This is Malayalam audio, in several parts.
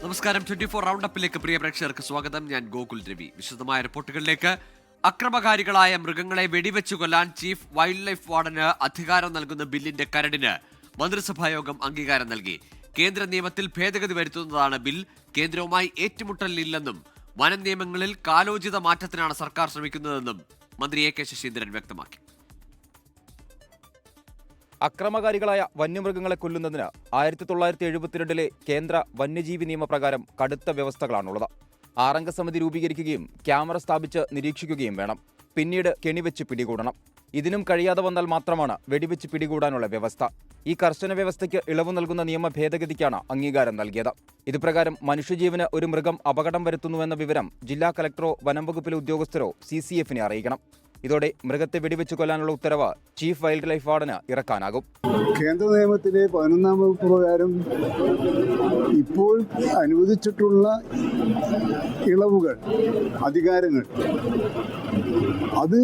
നമസ്കാരം. 24 റൗണ്ട് അപ്പിലേക്ക് പ്രിയ പ്രേക്ഷകർക്ക് സ്വാഗതം. ഞാൻ ഗോകുൽ രവി. വിശദമായ റിപ്പോർട്ടുകളിലേക്ക്. അക്രമകാരികളായ മൃഗങ്ങളെ വെടിവെച്ചു കൊല്ലാൻ ചീഫ് വൈൽഡ് ലൈഫ് വാർഡന് അധികാരം നൽകുന്ന ബില്ലിന്റെ കരടിന് മന്ത്രിസഭായോഗം അംഗീകാരം നൽകി. കേന്ദ്ര നിയമത്തിൽ ഭേദഗതി വരുത്തുന്നതാണ് ബിൽ. കേന്ദ്രവുമായി ഏറ്റുമുട്ടലില്ലെന്നും വനം നിയമങ്ങളിൽ കാലോചിത മാറ്റത്തിനാണ് സർക്കാർ ശ്രമിക്കുന്നതെന്നും മന്ത്രി എ കെ ശശീന്ദ്രൻ വ്യക്തമാക്കി. അക്രമകാരികളായ വന്യമൃഗങ്ങളെ കൊല്ലുന്നതിന് 1972 കേന്ദ്ര വന്യജീവി നിയമപ്രകാരം കടുത്ത വ്യവസ്ഥകളാണുള്ളത്. 6-അംഗ സമിതി രൂപീകരിക്കുകയും ക്യാമറ സ്ഥാപിച്ച് നിരീക്ഷിക്കുകയും വേണം. പിന്നീട് കെണിവെച്ച് പിടികൂടണം. ഇതിനും കഴിയാതെ വന്നാൽ മാത്രമാണ് വെടിവെച്ച് പിടികൂടാനുള്ള വ്യവസ്ഥ. ഈ കർശന വ്യവസ്ഥയ്ക്ക് ഇളവ് നൽകുന്ന നിയമ ഭേദഗതിക്കാണ് അംഗീകാരം നൽകിയത്. ഇതുപ്രകാരം മനുഷ്യജീവന് ഒരു മൃഗം അപകടം വരുത്തുന്നുവെന്ന വിവരം ജില്ലാ കലക്ടറോ വനം വകുപ്പിലെ ഉദ്യോഗസ്ഥരോ CCF-നെ അറിയിക്കണം. ഇതോടെ മൃഗത്തെ വെടിവെച്ച് കൊല്ലാനുള്ള ഉത്തരവ് ചീഫ് വൈൽഡ് ലൈഫ് വാർഡന് ഇറക്കാനാകും. കേന്ദ്ര നിയമത്തിലെ 11-ാം വകുപ്പ് പ്രകാരം ഇപ്പോൾ അനുവദിച്ചിട്ടുള്ള ഇളവുകൾ, അധികാരങ്ങൾ അത്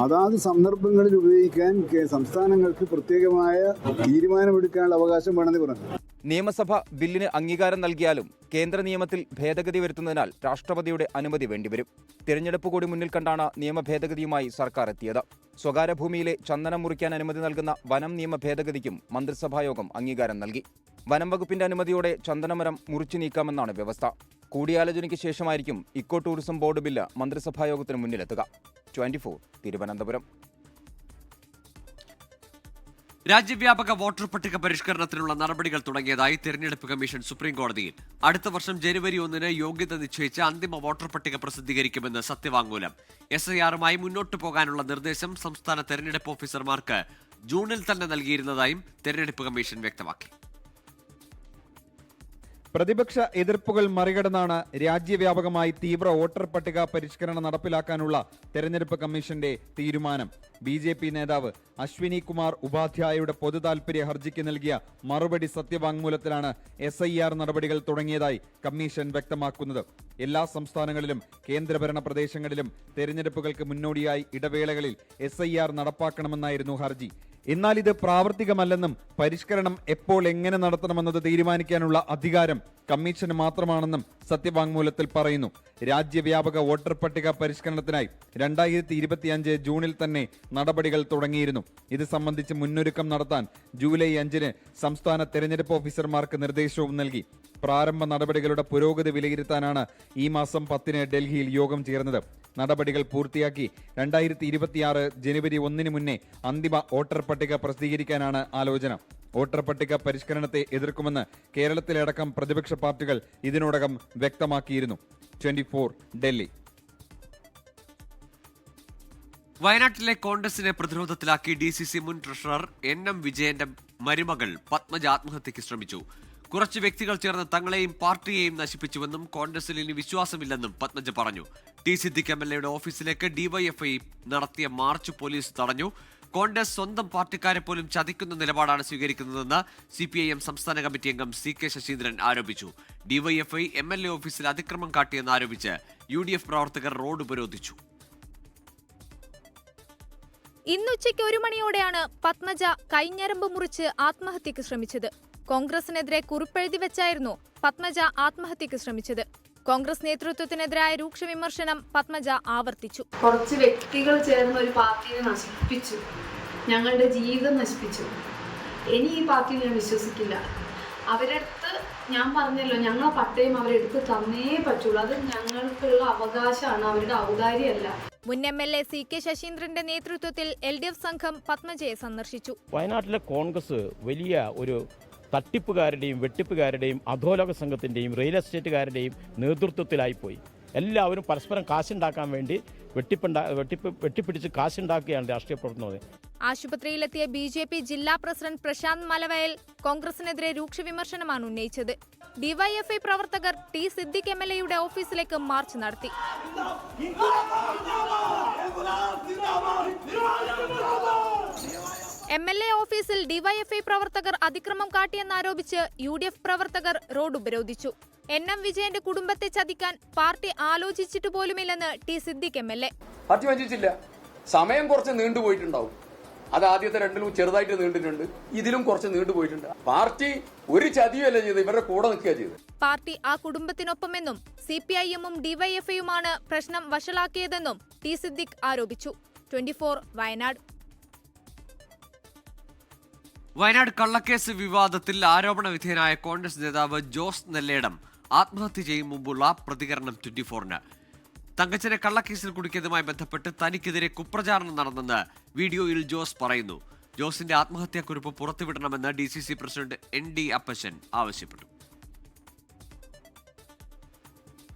അതാത് സന്ദർഭങ്ങളിൽ ഉപയോഗിക്കാൻ സംസ്ഥാനങ്ങൾക്ക് പ്രത്യേകമായ തീരുമാനമെടുക്കാനുള്ള അവകാശം വേണമെന്ന് പറഞ്ഞു. നിയമസഭ ബില്ലിന് അംഗീകാരം നൽകിയാലും കേന്ദ്ര നിയമത്തിൽ ഭേദഗതി വരുത്തുന്നതിനാൽ രാഷ്ട്രപതിയുടെ അനുമതി വേണ്ടിവരും. തിരഞ്ഞെടുപ്പ് കൂടി മുന്നിൽ കണ്ടാണ് നിയമ ഭേദഗതിയുമായി സർക്കാർ എത്തിയത്. സ്വകാര്യ ഭൂമിയിലെ ചന്ദനം മുറിക്കാൻ അനുമതി നൽകുന്ന വനം നിയമ ഭേദഗതിക്കും മന്ത്രിസഭായോഗം അംഗീകാരം നൽകി. വനം വകുപ്പിന്റെ അനുമതിയോടെ ചന്ദനമരം മുറിച്ചു നീക്കാമെന്നാണ് വ്യവസ്ഥ. കൂടിയാലോചനയ്ക്ക് ശേഷമായിരിക്കും ഇക്കോ ടൂറിസം ബോർഡ് ബില്ല് മന്ത്രിസഭായോഗത്തിന് മുന്നിലെത്തുക. 24 തിരുവനന്തപുരം. രാജ്യവ്യാപക വോട്ടർ പട്ടിക പരിഷ്കരണത്തിനുള്ള നടപടികൾ തുടങ്ങിയതായി തെരഞ്ഞെടുപ്പ് കമ്മീഷൻ സുപ്രീം കോടതിയിൽ. അടുത്ത വർഷം ജനുവരി 1-ന് യോഗ്യത നിശ്ചയിച്ച അന്തിമ വോട്ടർ പട്ടിക പ്രസിദ്ധീകരിക്കുമെന്ന് സത്യവാങ്മൂലം. SIR-മായി മുന്നോട്ടു പോകാനുള്ള നിർദ്ദേശം സംസ്ഥാന തെരഞ്ഞെടുപ്പ് ഓഫീസർമാർക്ക് ജൂണിൽ തന്നെ നൽകിയിരുന്നതായും തെരഞ്ഞെടുപ്പ് കമ്മീഷൻ വ്യക്തമാക്കി. പ്രതിപക്ഷ എതിർപ്പുകൾ മറികടന്നാണ് രാജ്യവ്യാപകമായി തീവ്ര വോട്ടർ പട്ടിക പരിഷ്കരണം നടപ്പിലാക്കാനുള്ള തെരഞ്ഞെടുപ്പ് കമ്മീഷന്റെ തീരുമാനം. BJP നേതാവ് അശ്വിനി കുമാർ ഉപാധ്യായയുടെ പൊതുതാൽപര്യ ഹർജിക്ക് നൽകിയ മറുപടി സത്യവാങ്മൂലത്തിലാണ് SIR നടപടികൾ തുടങ്ങിയതായി കമ്മീഷൻ വ്യക്തമാക്കുന്നത്. എല്ലാ സംസ്ഥാനങ്ങളിലും കേന്ദ്രഭരണ പ്രദേശങ്ങളിലും തെരഞ്ഞെടുപ്പുകൾക്ക് മുന്നോടിയായി ഇടവേളകളിൽ SIR നടപ്പാക്കണമെന്നായിരുന്നു ഹർജി. എന്നാൽ ഇത് പ്രാവർത്തികമല്ലെന്നും പരിഷ്കരണം എപ്പോൾ എങ്ങനെ നടത്തണമെന്നത് തീരുമാനിക്കാനുള്ള അധികാരം കമ്മീഷന് മാത്രമാണെന്നും സത്യവാങ്മൂലത്തിൽ പറയുന്നു. രാജ്യവ്യാപക വോട്ടർ പട്ടിക പരിഷ്കരണത്തിനായി 2025 ജൂണിൽ തന്നെ നടപടികൾ തുടങ്ങിയിരുന്നു. ഇത് സംബന്ധിച്ച് മുന്നൊരുക്കം നടത്താൻ ജൂലൈ 5-ന് സംസ്ഥാന തെരഞ്ഞെടുപ്പ് ഓഫീസർമാർക്ക് നിർദ്ദേശവും നൽകി. പ്രാരംഭ നടപടികളുടെ പുരോഗതി വിലയിരുത്താനാണ് ഈ മാസം 10-ന് ഡൽഹിയിൽ യോഗം ചേർന്നത്. നടപടികൾ പൂർത്തിയാക്കി 2026 ജനുവരി 1-ന് മുന്നേ അന്തിമ വോട്ടർ പട്ടിക പ്രസിദ്ധീകരിക്കാനാണ് ആലോചന. വോട്ടർ പട്ടിക പരിഷ്കരണത്തെ എതിർക്കുമെന്ന് കേരളത്തിലടക്കം പ്രതിപക്ഷ പാർട്ടികൾ ഇതിനോടകം വ്യക്തമാക്കിയിരുന്നു. 24 ഡൽഹി. വയനാട്ടിലെ കോൺഗ്രസിനെ പ്രതിരോധത്തിലാക്കി DCC മുൻ ട്രഷറർ NM വിജയന്റെ മരുമകൾ പത്മജ ആത്മഹത്യയ്ക്ക് ശ്രമിച്ചു. കുറച്ച് വ്യക്തികൾ ചേർന്ന് തങ്ങളെയും പാർട്ടിയെയും നശിപ്പിച്ചുവെന്നും കോൺഗ്രസിൽ ഇനി വിശ്വാസമില്ലെന്നും പത്മജ പറഞ്ഞു. T സിദ്ദിഖ് MLA-യുടെ ഓഫീസിലേക്ക് DYFI നടത്തിയ മാർച്ച് പോലീസ് തടഞ്ഞു. കോൺഗ്രസ് സ്വന്തം പാർട്ടിക്കാരെ പോലും ചതിക്കുന്ന നിലപാടാണ് സ്വീകരിക്കുന്നതെന്ന് CPIM സംസ്ഥാന കമ്മിറ്റി അംഗം CK ശശീന്ദ്രൻ ആരോപിച്ചു. DYFI MLA ഓഫീസിൽ അതിക്രമം കാട്ടിയെന്ന് ആരോപിച്ച് UDF പ്രവർത്തകർ റോഡ് ഉപരോധിച്ചു. ഇന്നുച്ചയ്ക്ക് 1 മണിയോടെയാണ് പത്മജ കൈഞ്ഞരമ്പ് മുറിച്ച് ആത്മഹത്യക്ക് ശ്രമിച്ചത്. കോൺഗ്രസിനെതിരെ കുറിപ്പെഴുതി വെച്ചായിരുന്നു പത്മജ ആത്മഹത്യക്ക് ശ്രമിച്ചത്. കോൺഗ്രസ് നേതൃത്വത്തിനെതിരായ രൂക്ഷ വിമർശനം പത്മജ ആവർത്തിച്ചു. കുറച്ച് വ്യക്തികൾ ചേർന്ന് ഒരു പാർട്ടിയെ നശിപ്പിച്ചു, ഞങ്ങളുടെ ജീവിതം നശിപ്പിച്ചു. ഇനി ഈ പാർട്ടിയിൽ ഞാൻ വിശ്വസിക്കില്ല. അവരെടുത്ത് ഞാൻ പറഞ്ഞല്ലോ, ഞങ്ങളെ പട്ടയം അവരെടുത്ത് തന്നേ പറ്റുള്ളൂ. അത് ഞങ്ങൾക്കുള്ള അവകാശമാണ്, അവരുടെ ഔദാര്യമല്ല. മുൻ MLA CK ശശീന്ദ്രന്റെ നേതൃത്വത്തിൽ LDF സംഘം പത്മജയെ സന്ദർശിച്ചു. വയനാട്ടിലെ കോൺഗ്രസ് വലിയ ഒരു തട്ടിപ്പുകാരുടെയും വെട്ടിപ്പുകാരുടെയും അധോലോക സംഘത്തിൻ്റെയും റിയൽ എസ്റ്റേറ്റുകാരുടെയും നേതൃത്വത്തിലായിപ്പോയി. എല്ലാവരും പരസ്പരം കാശുണ്ടാക്കാൻ വേണ്ടി വെട്ടിപ്പിടിച്ച് കാശുണ്ടാക്കുകയാണ് രാഷ്ട്രീയ പ്രവർത്തനം. ആശുപത്രിയിലെത്തിയ BJP ജില്ലാ പ്രസിഡന്റ് പ്രശാന്ത് മലവയൽ കോൺഗ്രസിനെതിരെ രൂക്ഷ വിമർശനമാണ് ഉന്നയിച്ചത്. DYFI പ്രവർത്തകർ T സിദ്ദിഖ് MLA-യുടെ ഓഫീസിലേക്ക് മാർച്ച് നടത്തി. MLA ഓഫീസിൽ DYFI പ്രവർത്തകർ അതിക്രമം കാട്ടിയെന്നാരോപിച്ച് UDF പ്രവർത്തകർ റോഡ് ഉപരോധിച്ചു. NM വിജയന്റെ കുടുംബത്തെ ചതിക്കാൻ പാർട്ടി ആലോചിച്ചിട്ട് പോലുമില്ലെന്ന് T സിദ്ദിഖ് MLA. പാർട്ടി വഞ്ചിച്ചില്ല. സമയം കുറച്ച് നീണ്ടുപോയിട്ടുണ്ടാവും. അത് ആദ്യത്തെ രണ്ടിലും ചെറുതായിട്ട് നീണ്ടിട്ടുണ്ട്, ഇതിലും കുറച്ച് നീണ്ടുപോയിട്ടുണ്ട്. പാർട്ടി ഒരു ചതിയല്ല ചെയ്ത്, ഇവരുടെ കൂടെ നിൽക്കുക ചെയ്ത്. പാർട്ടി ആ കുടുംബത്തിനൊപ്പമെന്നും CPIM-ഉം DYFI-യുമാണ് പ്രശ്നം വഷളാക്കിയതെന്നും ടി സിദ്ദിഖ് ആരോപിച്ചു. 24 വയനാട്. വയനാട് കള്ളക്കേസ് വിവാദത്തിൽ ആരോപണ വിധേയനായ കോൺഗ്രസ് നേതാവ് ജോസ് നെല്ലേടം ആത്മഹത്യ ചെയ്യും മുമ്പുള്ള പ്രതികരണം 24-ന്. തങ്കച്ചനെ കള്ളക്കേസിൽ കുടുക്കിയതുമായി ബന്ധപ്പെട്ട് തനിക്കെതിരെ കുപ്രചാരണം നടന്നെന്ന് വീഡിയോയിൽ ജോസ് പറയുന്നു. ജോസിന്റെ ആത്മഹത്യാക്കുറിപ്പ് പുറത്തുവിടണമെന്ന് DCC പ്രസിഡന്റ് ND അപ്പച്ചൻ ആവശ്യപ്പെട്ടു.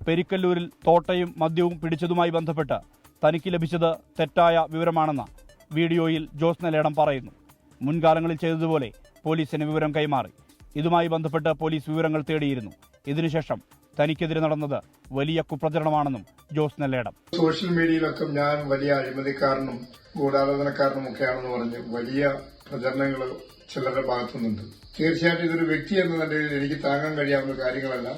പെരിക്കല്ലൂരിൽ തോട്ടയും മദ്യവും പിടിച്ചതുമായി ബന്ധപ്പെട്ട് തനിക്ക് ലഭിച്ചത് തെറ്റായ വിവരമാണെന്ന് വീഡിയോയിൽ ജോസ് നെല്ലേടം പറയുന്നു. മുൻകാലങ്ങളിൽ ചെയ്തതുപോലെ പോലീസിന് വിവരം കൈമാറി. ഇതുമായി ബന്ധപ്പെട്ട് പോലീസ് വിവരങ്ങൾ തേടിയിരുന്നു. ഇതിനുശേഷം തനിക്കെതിരെ നടന്നത് വലിയ കുപ്രചരണമാണെന്നും ജോസ് നെല്ലേടം. സോഷ്യൽ മീഡിയയിലൊക്കെ ഞാൻ വലിയ അഴിമതിക്കാരനും ഗൂഢാലോചനക്കാരനും ഒക്കെയാണെന്ന് പറഞ്ഞ് വലിയ പ്രചരണങ്ങൾ ചിലരുടെ ഭാഗത്തുനിന്നുണ്ട്. തീർച്ചയായിട്ടും ഇതൊരു വ്യക്തി എന്ന നിലയിൽ എനിക്ക് താങ്ങാൻ കഴിയാവുന്ന കാര്യങ്ങളല്ല.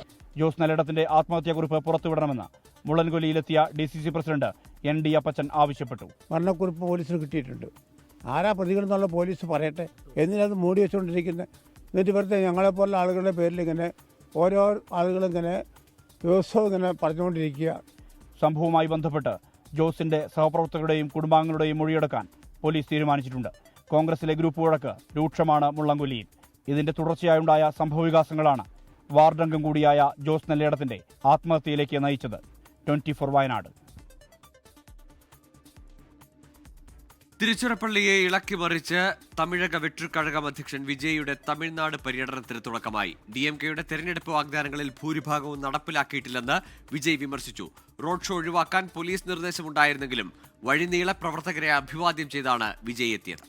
ജോസ് നെല്ലേടത്തിന്റെ ആത്മഹത്യാക്കുറിപ്പ് പുറത്തുവിടണമെന്ന് മുള്ളൻകൊല്ലിയിലെത്തിയ DCC പ്രസിഡന്റ് ND അപ്പച്ചൻ ആവശ്യപ്പെട്ടു. മരണക്കുറിപ്പ് പോലീസിന് കിട്ടിയിട്ടുണ്ട്. ആരാ പ്രതികളെന്നുള്ള പോലീസ് പറയട്ടെ. എന്തിനത് മൂടി വെച്ചുകൊണ്ടിരിക്കുന്നത്? എന്നിട്ട് വെറുതെ ഞങ്ങളെപ്പോലുള്ള ആളുകളുടെ പേരിൽ ഇങ്ങനെ ഓരോ ആളുകളിങ്ങനെ ദിവസവും ഇങ്ങനെ പറഞ്ഞുകൊണ്ടിരിക്കുക. സംഭവവുമായി ബന്ധപ്പെട്ട് ജോസിന്റെ സഹപ്രവർത്തകരുടെയും കുടുംബാംഗങ്ങളുടെയും മൊഴിയെടുക്കാൻ പോലീസ് തീരുമാനിച്ചിട്ടുണ്ട്. കോൺഗ്രസിലെ ഗ്രൂപ്പ് വഴക്ക് രൂക്ഷമാണ് മുള്ളംകൊല്ലിയിൽ. ഇതിന്റെ തുടർച്ചയായുണ്ടായ സംഭവവികാസങ്ങളാണ് വാർഡംഗം കൂടിയായ ജോസ് നെല്ലേടത്തിന്റെ ആത്മഹത്യയിലേക്ക് നയിച്ചത്. 24 വയനാട്. തിരുച്ചിറപ്പള്ളിയെ ഇളക്കിമറിച്ച് തമിഴക വെട്ടുകഴകം അധ്യക്ഷൻ വിജയുടെ തമിഴ്നാട് പര്യടനത്തിന് തുടക്കമായി. DMK-യുടെ തെരഞ്ഞെടുപ്പ് വാഗ്ദാനങ്ങളിൽ ഭൂരിഭാഗവും നടപ്പിലാക്കിയിട്ടില്ലെന്ന് വിജയ് വിമർശിച്ചു. റോഡ് ഷോ ഒഴിവാക്കാൻ പോലീസ് നിർദ്ദേശമുണ്ടായിരുന്നെങ്കിലും വഴിനീള പ്രവർത്തകരെ അഭിവാദ്യം ചെയ്താണ് വിജയ് എത്തിയത്.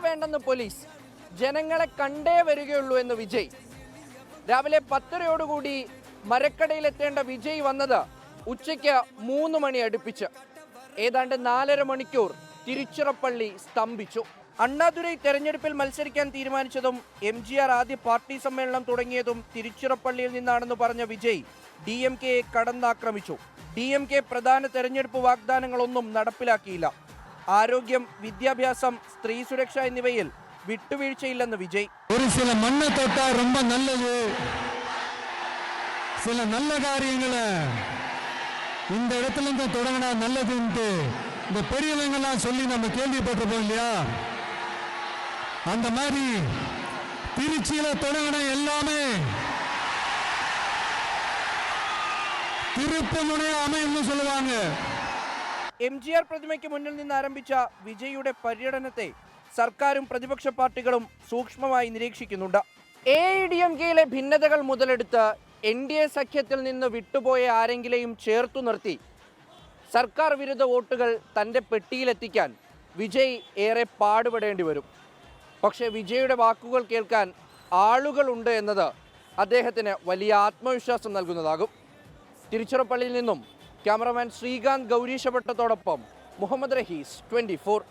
വേണ്ടെന്ന് പോലീസ്, ജനങ്ങളെ കണ്ടേ വരികയുള്ളൂ എന്ന് വിജയ്. രാവിലെ 10:30 മരക്കടയിലെത്തേണ്ട വിജയ് വന്നത് ഉച്ചയ്ക്ക് 3 മണി അടുപ്പിച്ച്. ഏതാണ്ട് 4.5 മണിക്കൂർ തിരുച്ചിറപ്പള്ളി സ്തംഭിച്ചു. അണ്ണാദുരൈ തെരഞ്ഞെടുപ്പിൽ മത്സരിക്കാൻ തീരുമാനിച്ചതും MGR ആദ്യ പാർട്ടി സമ്മേളനം തുടങ്ങിയതും തിരുച്ചിറപ്പള്ളിയിൽ നിന്നാണെന്ന് പറഞ്ഞ വിജയ് DMK-യെ കടന്നാക്രമിച്ചു. DMK പ്രധാന തെരഞ്ഞെടുപ്പ് വാഗ്ദാനങ്ങളൊന്നും നടപ്പിലാക്കിയില്ല. ആരോഗ്യം, വിദ്യാഭ്യാസം, സ്ത്രീ സുരക്ഷ എന്നിവയിൽ വിട്ടുവീഴ്ചയില്ലെന്ന് വിജയ്. ഒരു ചില മണ്ണ് തൊട്ടാ ரொம்ப நல்லது, சில நல்ல காரியங்களை இந்த இடத்துல இருந்து தொடங்கினா நல்லதுன்ட்டு இந்த பெரியவங்கெல்லாம் சொல்லி நம்ம கேள்விப்பட்டிருப்போம் இல்லையா? அந்த மாதிரி திருச்சியில தொடங்கின எல்லாமே திருப்பமுனைய அமைன்னு சொல்லுவாங்க. MGR പ്രതിമയ്ക്ക് മുന്നിൽ നിന്ന് ആരംഭിച്ച വിജയുടെ പര്യടനത്തെ സർക്കാരും പ്രതിപക്ഷ പാർട്ടികളും സൂക്ഷ്മമായി നിരീക്ഷിക്കുന്നുണ്ട്. AIDMK-യിലെ ഭിന്നതകൾ മുതലെടുത്ത് NDA സഖ്യത്തിൽ നിന്ന് വിട്ടുപോയ ആരെങ്കിലെയും ചേർത്തു നിർത്തി സർക്കാർ വിരുദ്ധ വോട്ടുകൾ തൻ്റെ പെട്ടിയിലെത്തിക്കാൻ വിജയ് ഏറെ പാടുപെടേണ്ടി വരും. പക്ഷേ വിജയുടെ വാക്കുകൾ കേൾക്കാൻ ആളുകളുണ്ട് എന്നത് അദ്ദേഹത്തിന് വലിയ ആത്മവിശ്വാസം നൽകുന്നതാകും. തിരുച്ചിറപ്പള്ളിയിൽ നിന്നും ക്യാമറമാൻ ശ്രീകാന്ത് ഗൗരീശഭട്ടത്തോടൊപ്പം മുഹമ്മദ് റഹീസ്, 24.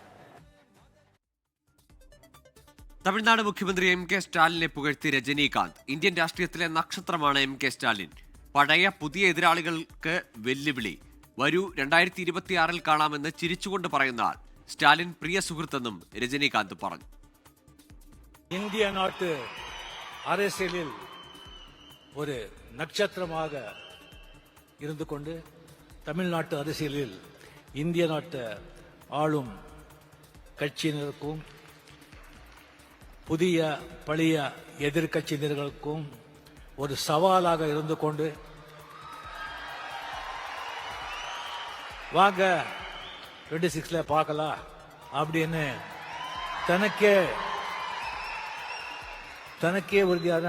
തമിഴ്നാട് മുഖ്യമന്ത്രി MK സ്റ്റാലിനെ പുകഴ്ത്തി രജനീകാന്ത്. ഇന്ത്യൻ രാഷ്ട്രീയത്തിലെ നക്ഷത്രമാണ് MK സ്റ്റാലിൻ. പഴയ പുതിയ എതിരാളികൾക്ക് വെല്ലുവിളി. വരൂ 2026-ൽ കാണാമെന്ന് ചിരിച്ചുകൊണ്ട് പറയുന്ന ആൾ. സ്റ്റാലിൻ പ്രിയ സുഹൃത്തെന്നും രജനീകാന്ത് പറഞ്ഞു. இந்திய நாட்டு அரசியலில் ஒரு நட்சத்திரமாக இருந்து கொண்டு தமிழ்நாட்டு அரசியலில் இந்திய நாட்டு ஆளும் கட்சியினருக்கும் புதிய பழைய எதிர்கட்சியினர்களுக்கும் ஒரு சவாலாக இருந்து கொண்டு வாங்க 26ல பார்க்கலாம் அப்படின்னு தனக்கே உறுதியான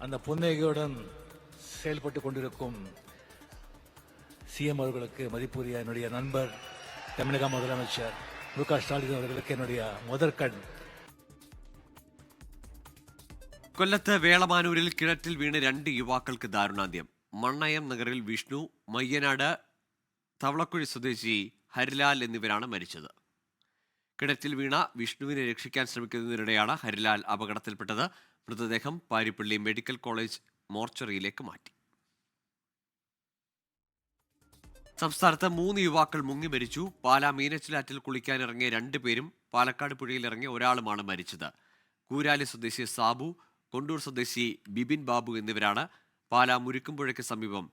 அந்த புன்னகையுடன் செயல்பட்டு கொண்டிருக்கும் CM அவர்களுக்கு மதிப்புரிய என்னுடைய நண்பர் தமிழக முதலமைச்சர் MK ஸ்டாலின் அவர்களுக்கு என்னுடைய முதற்கண். കൊല്ലത്ത് വേളമാനൂരിൽ കിണറ്റിൽ വീണ് 2 യുവാക്കൾക്ക് ദാരുണാന്ത്യം. മണ്ണയം നഗറിൽ വിഷ്ണു, മയ്യനാട് തവളക്കുഴി സ്വദേശി ഹരിലാൽ എന്നിവരാണ് മരിച്ചത്. കിണറ്റിൽ വീണ വിഷ്ണുവിനെ രക്ഷിക്കാൻ ശ്രമിക്കുന്നതിനിടെയാണ് ഹരിലാൽ അപകടത്തിൽപ്പെട്ടത്. മൃതദേഹം പാരിപ്പള്ളി മെഡിക്കൽ കോളേജ് മോർച്ചറിയിലേക്ക് മാറ്റി. സംസ്ഥാനത്ത് 3 യുവാക്കൾ മുങ്ങി മരിച്ചു. പാലാ മീനച്ചിലാറ്റിൽ കുളിക്കാനിറങ്ങിയ 2 പേരും പാലക്കാട് പുഴയിൽ ഇറങ്ങിയ ഒരാളുമാണ് മരിച്ചത്. കൂരാലി സ്വദേശി സാബു, കൊണ്ടൂർ സ്വദേശി ബിബിൻ ബാബു എന്നിവരാണ് പാലാ മുരിക്കുംപുഴയ്ക്ക് സമീപം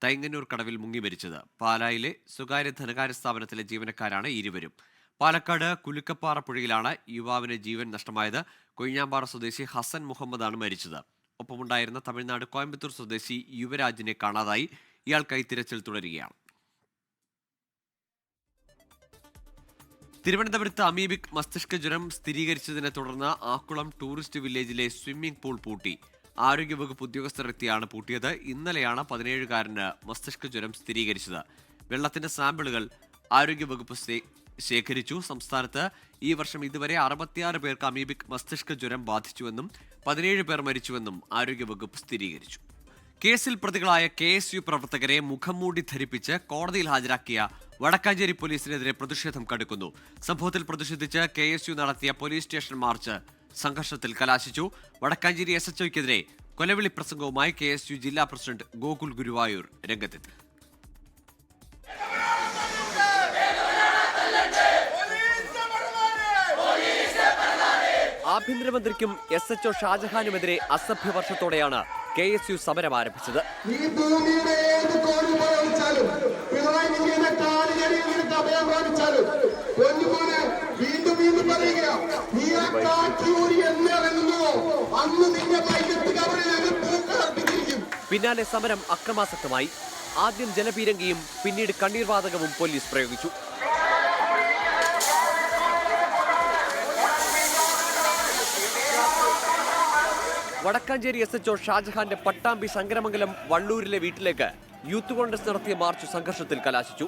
തൈങ്ങന്നൂർ കടവിൽ മുങ്ങി മരിച്ചത്. പാലായിലെ സ്വകാര്യ ധനകാര്യ സ്ഥാപനത്തിലെ ജീവനക്കാരാണ് ഇരുവരും. പാലക്കാട് കുലുക്കപ്പാറ പുഴയിലാണ് യുവാവിന് ജീവൻ നഷ്ടമായത്. കൊഴിഞ്ഞാമ്പാറ സ്വദേശി ഹസൻ മുഹമ്മദാണ് മരിച്ചത്. ഒപ്പമുണ്ടായിരുന്ന തമിഴ്നാട് കോയമ്പത്തൂർ സ്വദേശി യുവരാജിനെ കാണാതായി. ഇയാൾക്കായി തിരച്ചിൽ തുടരുകയാണ്. തിരുവനന്തപുരത്ത് അമീബിക് മസ്തിഷ്ക ജ്വരം സ്ഥിരീകരിച്ചതിനെ തുടർന്ന് ആക്കുളം ടൂറിസ്റ്റ് വില്ലേജിലെ സ്വിമ്മിംഗ് പൂൾ പൂട്ടി. ആരോഗ്യവകുപ്പ് ഉദ്യോഗസ്ഥർ എത്തിയാണ് പൂട്ടിയത്. ഇന്നലെയാണ് 17-കാരന് മസ്തിഷ്ക ജ്വരം സ്ഥിരീകരിച്ചത്. വെള്ളത്തിന്റെ സാമ്പിളുകൾ ആരോഗ്യവകുപ്പ് ശേഖരിച്ചു. സംസ്ഥാനത്ത് ഈ വർഷം ഇതുവരെ 66 പേർക്ക് അമീബിക് മസ്തിഷ്ക ജ്വരം ബാധിച്ചുവെന്നും 17 പേർ മരിച്ചുവെന്നും ആരോഗ്യവകുപ്പ് സ്ഥിരീകരിച്ചു. കേസിൽ പ്രതികളായ KSU പ്രവർത്തകരെ മുഖംമൂടി ധരിപ്പിച്ച് കോടതിയിൽ ഹാജരാക്കിയ വടക്കാഞ്ചേരി പോലീസിനെതിരെ പ്രതിഷേധം കടുക്കുന്നു. സംഭവത്തിൽ പ്രതിഷേധിച്ച് KSU നടത്തിയ പോലീസ് സ്റ്റേഷൻ മാർച്ച് സംഘർഷത്തിൽ കലാശിച്ചു. വടക്കാഞ്ചേരി SHOയ്ക്കെതിരെ കൊലവിളി പ്രസംഗവുമായി KSU ജില്ലാ പ്രസിഡന്റ് ഗോകുൽ ഗുരുവായൂർ രംഗത്തെത്തി. ആഭ്യന്തരമന്ത്രിക്കും SHO ഷാജഹാനുമെതിരെ അസഭ്യവർഷത്തോടെയാണ് KSU സമരം ആരംഭിച്ചത്. പിന്നാലെ സമരം അക്രമാസക്തമായി. ആദ്യം ജലപീരങ്കിയും പിന്നീട് കണ്ണീർവാതകവും പോലീസ് പ്രയോഗിച്ചു. വടക്കാഞ്ചേരി SHO ഷാജഹാന്റെ പട്ടാമ്പി ശങ്കരമംഗലം വള്ളൂരിലെ വീട്ടിലേക്ക് യൂത്ത് കോൺഗ്രസ് നടത്തിയ മാർച്ച് സംഘർഷത്തിൽ കലാശിച്ചു.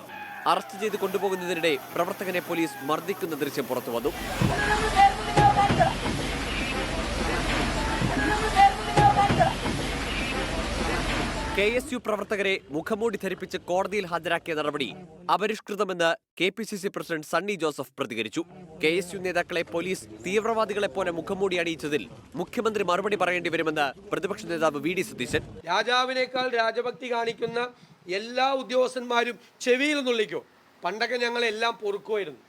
അറസ്റ്റ് ചെയ്ത് കൊണ്ടുപോകുന്നതിനിടെ പ്രവർത്തകനെ പോലീസ് മർദ്ദിക്കുന്ന ദൃശ്യം പുറത്തുവന്നു. KSU പ്രവർത്തകരെ മുഖംമൂടി ധരിപ്പിച്ച് കോടതിയിൽ ഹാജരാക്കിയ നടപടി അപരിഷ്കൃതമെന്ന് KPCC പ്രസിഡന്റ് സണ്ണി ജോസഫ് പ്രതികരിച്ചു. KSU നേതാക്കളെ പോലീസ് തീവ്രവാദികളെ പോലെ മുഖംമൂടി അണിയിച്ചതിൽ മുഖ്യമന്ത്രി മറുപടി പറയേണ്ടി വരുമെന്ന് പ്രതിപക്ഷ നേതാവ് VD സതീശൻ. രാജാവിനേക്കാൾ രാജഭക്തി കാണിക്കുന്ന എല്ലാ ഉദ്യോഗസ്ഥന്മാരും ചെവിയിൽ നുള്ളിക്കോ. പണ്ടൊക്കെ ഞങ്ങളെല്ലാം പൊറുക്കുമായിരുന്നു.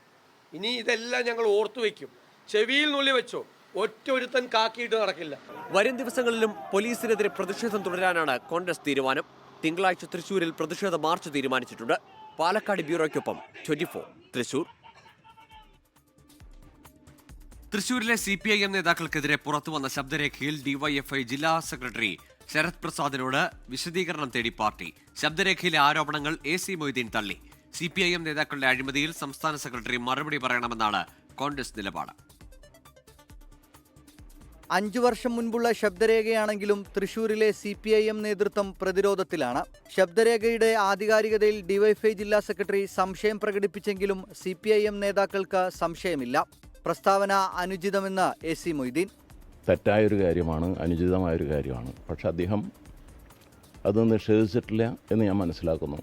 ഇനി ഇതെല്ലാം ഞങ്ങൾ ഓർത്തു വയ്ക്കും. ചെവിയിൽ നുള്ളി വെച്ചോ. ഒറ്റൊരുത്തൻ കാക്കിയിട്ട് നടക്കില്ല. വരും ദിവസങ്ങളിലും പോലീസിനെതിരെ പ്രതിഷേധം തുടരാനാണ് കോൺഗ്രസ് തീരുമാനം. തിങ്കളാഴ്ച തൃശൂരിൽ പ്രതിഷേധ മാർച്ച് തീരുമാനിച്ചിട്ടുണ്ട്. പാലക്കാട് ബ്യൂറോയ്ക്കൊപ്പം 24 തൃശൂർ. തൃശൂരിലെ CPIM നേതാക്കൾക്കെതിരെ പുറത്തുവന്ന ശബ്ദരേഖയിൽ DYFI ജില്ലാ സെക്രട്ടറി ശരത് പ്രസാദിനോട് വിശദീകരണം തേടി പാർട്ടി. ശബ്ദരേഖയിലെ ആരോപണങ്ങൾ AC മൊയ്തീൻ തള്ളി. CPIM നേതാക്കളുടെ അഴിമതിയിൽ സംസ്ഥാന സെക്രട്ടറി മറുപടി പറയണമെന്നാണ് കോൺഗ്രസ് നിലപാട്. 5 വർഷം മുൻപുള്ള ശബ്ദരേഖയാണെങ്കിലും തൃശൂരിലെ CPIM നേതൃത്വം പ്രതിരോധത്തിലാണ്. ശബ്ദരേഖയുടെ ആധികാരികതയിൽ DYFI ജില്ലാ സെക്രട്ടറി സംശയം പ്രകടിപ്പിച്ചെങ്കിലും CPIM നേതാക്കൾക്ക് സംശയമില്ല. പ്രസ്താവന അനുചിതമെന്ന് AC മൊയ്തീൻ. തെറ്റായൊരു കാര്യമാണ്, അനുചിതമായൊരു കാര്യമാണ്. പക്ഷെ അദ്ദേഹം അത് നിഷേധിച്ചിട്ടില്ല എന്ന് ഞാൻ മനസ്സിലാക്കുന്നു.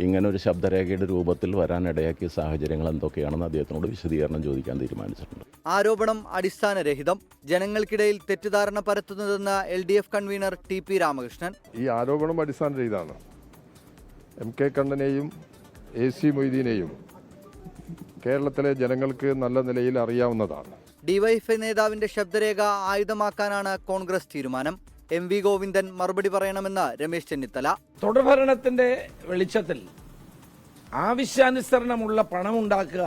ഇങ്ങനൊരു ശബ്ദരേഖയുടെ രൂപത്തിൽ വരാനിടയാക്കിയ സാഹചര്യങ്ങൾ എന്തൊക്കെയാണെന്ന് അദ്ദേഹത്തിനോട് വിശദീകരണം ചോദിക്കാൻ തീരുമാനിച്ചിട്ടുണ്ട്. ആരോപണം അടിസ്ഥാനരഹിതം, ജനങ്ങൾക്കിടയിൽ തെറ്റിദ്ധാരണ പരത്തുന്നതെന്ന് LDF കൺവീനർ TP രാമകൃഷ്ണൻ. ഈ ആരോപണം അടിസ്ഥാനരഹിതമാണ്. MK കണ്ണനെയും AC മൊയ്തീനെയും കേരളത്തിലെ ജനങ്ങൾക്ക് നല്ല നിലയിൽ അറിയാവുന്നതാണ്. DYFI നേതാവിന്റെ ശബ്ദരേഖ ആയുധമാക്കാനാണ് കോൺഗ്രസ് തീരുമാനം. MV ഗോവിന്ദൻ മറുപടി പറയണമെന്ന് രമേശ് ചെന്നിത്തല. തുടർഭരണത്തിന്റെ വെളിച്ചത്തിൽ ആവശ്യാനുസരണമുള്ള പണമുണ്ടാക്കുക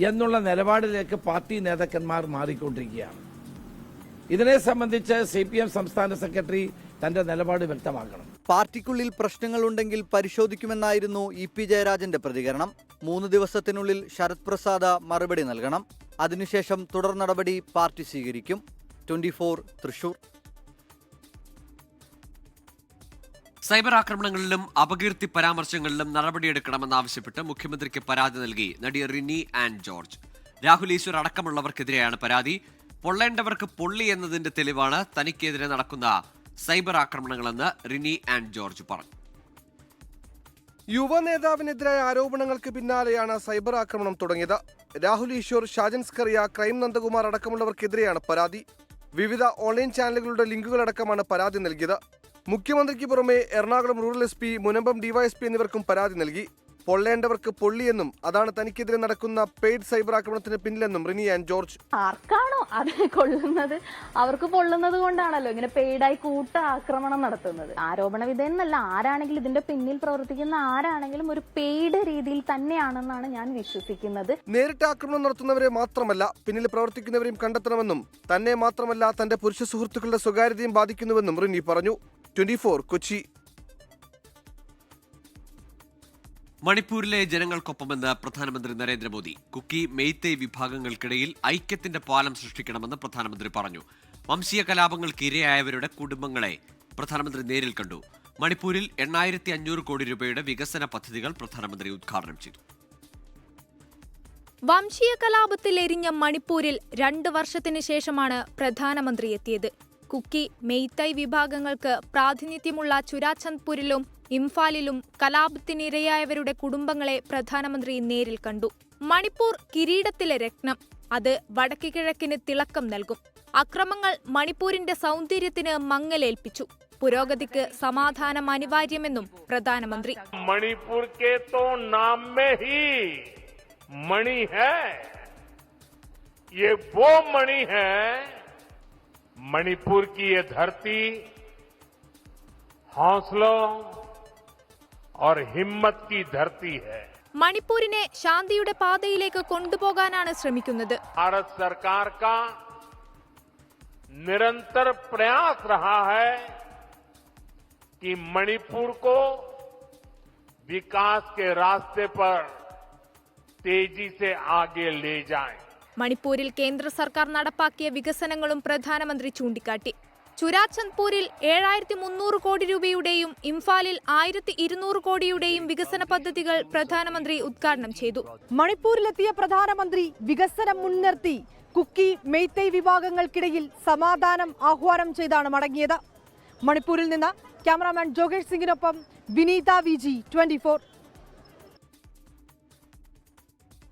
എന്നുള്ള നിലപാടിലേക്ക് പാർട്ടി നേതാക്കന്മാർ മാറിക്കൊണ്ടിരിക്കുകയാണ്. ഇതിനെ സംബന്ധിച്ച് CPM സംസ്ഥാന സെക്രട്ടറി തന്റെ നിലപാട് വ്യക്തമാക്കണം. പാർട്ടിക്കുള്ളിൽ പ്രശ്നങ്ങളുണ്ടെങ്കിൽ പരിശോധിക്കുമെന്നായിരുന്നു EP ജയരാജന്റെ പ്രതികരണം. 3 ദിവസത്തിനുള്ളിൽ ശരത് പ്രസാദ് മറുപടി നൽകണം. അതിനുശേഷം തുടർ നടപടി പാർട്ടി സ്വീകരിക്കും. 24 തൃശൂർ. സൈബർ ആക്രമണങ്ങളിലും അപകീർത്തി പരാമർശങ്ങളിലും നടപടിയെടുക്കണമെന്നാവശ്യപ്പെട്ട് മുഖ്യമന്ത്രിക്ക് പരാതി നൽകി നടി റിനി ആൻഡ് ജോർജ്. രാഹുൽ ഈശ്വർ അടക്കമുള്ളവർക്കെതിരെയാണ് പരാതി. പൊള്ളേണ്ടവർക്ക് പൊള്ളി എന്നതിന്റെ തെളിവാണ് തനിക്കെതിരെ നടക്കുന്ന സൈബർ ആക്രമണങ്ങളെന്ന് റിനി ആൻഡ് ജോർജ് പറഞ്ഞു. യുവ നേതാവിനെതിരായ ആരോപണങ്ങൾക്ക് പിന്നാലെയാണ് സൈബർ ആക്രമണം തുടങ്ങിയത്. രാഹുൽ ഈശ്വർ, ഷാജൻ സ്കറിയ, ക്രൈം നന്ദകുമാർ അടക്കമുള്ളവർക്കെതിരെയാണ് പരാതി. വിവിധ ഓൺലൈൻ ചാനലുകളുടെ ലിങ്കുകളടക്കമാണ് പരാതി നൽകിയത്. മുഖ്യമന്ത്രിക്ക് പുറമെ Ernakulam rural SP, Munambam DYSP എന്നിവർക്കും പരാതി നൽകി. പൊള്ളേണ്ടവർക്ക് പൊള്ളിയെന്നും അതാണ് തനിക്കെതിരെ നടക്കുന്ന പെയ്ഡ് സൈബർ ആക്രമണത്തിന് പിന്നിലെന്നും റിനി ആൻഡ് ജോർജ്. ആർക്കാണോ അത് കൊള്ളുന്നത് അവർക്ക് പൊള്ളുന്നത് കൊണ്ടാണല്ലോ ഇങ്ങനെ പെയ്ഡായി കൂട്ട ആക്രമണം നടത്തുന്നത്. ആരോപണ വിധേയനല്ല, ആരാണെങ്കിലും ഇതിന്റെ പിന്നിൽ പ്രവർത്തിക്കുന്ന ആരാണെങ്കിലും ഒരു പെയ്ഡ് രീതിയിൽ തന്നെയാണെന്നാണ് ഞാൻ വിശ്വസിക്കുന്നത്. നേരിട്ട് ആക്രമണം നടത്തുന്നവരെ മാത്രമല്ല പിന്നിൽ പ്രവർത്തിക്കുന്നവരെയും കണ്ടെത്തണമെന്നും തന്നെ മാത്രമല്ല തന്റെ പുരുഷ സുഹൃത്തുക്കളുടെ സ്വകാര്യതയും ബാധിക്കുന്നുവെന്നും റിനി പറഞ്ഞു. 24 കൊച്ചി. മണിപ്പൂരിലെ ജനങ്ങൾക്കൊപ്പമെന്ന് പ്രധാനമന്ത്രി നരേന്ദ്രമോദി. കുക്കി, മെയ്തേയ് വിഭാഗങ്ങൾക്കിടയിൽ ഐക്യത്തിന്റെ പാലം സൃഷ്ടിക്കണമെന്ന് പ്രധാനമന്ത്രി പറഞ്ഞു. വംശീയ കലാപങ്ങൾക്ക് ഇരയായവരുടെ കുടുംബങ്ങളെ പ്രധാനമന്ത്രി നേരിൽ കണ്ടു. മണിപ്പൂരിൽ 8500 കോടി രൂപയുടെ വികസന പദ്ധതികൾ പ്രധാനമന്ത്രി ഉദ്ഘാടനം ചെയ്തു. വംശീയ കലാപത്തിൽ എരിഞ്ഞ മണിപ്പൂരിൽ 2 വർഷത്തിന് ശേഷമാണ് പ്രധാനമന്ത്രി എത്തിയത്. കുക്കി, മെയ്തേയ് വിഭാഗങ്ങൾക്ക് പ്രാതിനിധ്യമുള്ള ചുരാചന്ദ്പൂരിലും ഇംഫാലിലും കലാപത്തിനിരയായവരുടെ കുടുംബങ്ങളെ പ്രധാനമന്ത്രി നേരിൽ കണ്ടു. മണിപ്പൂർ കിരീടത്തിലെ രത്നം, അത് വടക്ക് കിഴക്കിന് തിളക്കം നൽകും. അക്രമങ്ങൾ മണിപ്പൂരിന്റെ സൗന്ദര്യത്തിന് മങ്ങലേൽപ്പിച്ചു. പുരോഗതിക്ക് സമാധാനം അനിവാര്യമെന്നും പ്രധാനമന്ത്രി. മണിപ്പൂർ കെ തോ നാം മേ ഹി മണി ഹൈ, യേ വോ മണി ഹൈ. मणिपुर की ये धरती हौसलों और हिम्मत की धरती है. മണിപ്പൂരിനെ ശാന്തിയുടെ പാതയിലേക്ക് കൊണ്ടുപോകാനാണ് ശ്രമിക്കുന്നത്. भारत सरकार का निरंतर प्रयास रहा है कि मणिपुर को विकास के रास्ते पर तेजी से आगे ले जाए. മണിപ്പൂരിൽ കേന്ദ്ര സർക്കാർ നടപ്പാക്കിയ വികസനങ്ങളും പ്രധാനമന്ത്രി ചൂണ്ടിക്കാട്ടി. ചുരാചന്ദ്പൂരിൽ 7300 കോടി രൂപയുടെയും ഇംഫാലിൽ 1200 കോടിയുടെയും വികസന പദ്ധതികൾ പ്രധാനമന്ത്രി ഉദ്ഘാടനം ചെയ്തു. മണിപ്പൂരിലെത്തിയ പ്രധാനമന്ത്രി വികസനം മുൻനിർത്തി കുക്കി, മെയ്തേയ് വിഭാഗങ്ങൾക്കിടയിൽ സമാധാനം ആഹ്വാനം ചെയ്താണ് മടങ്ങിയത്. മണിപ്പൂരിൽ നിന്ന് ക്യാമറാമാൻ ജോഗേഷ് സിംഗിനൊപ്പം വിനീത VG 24.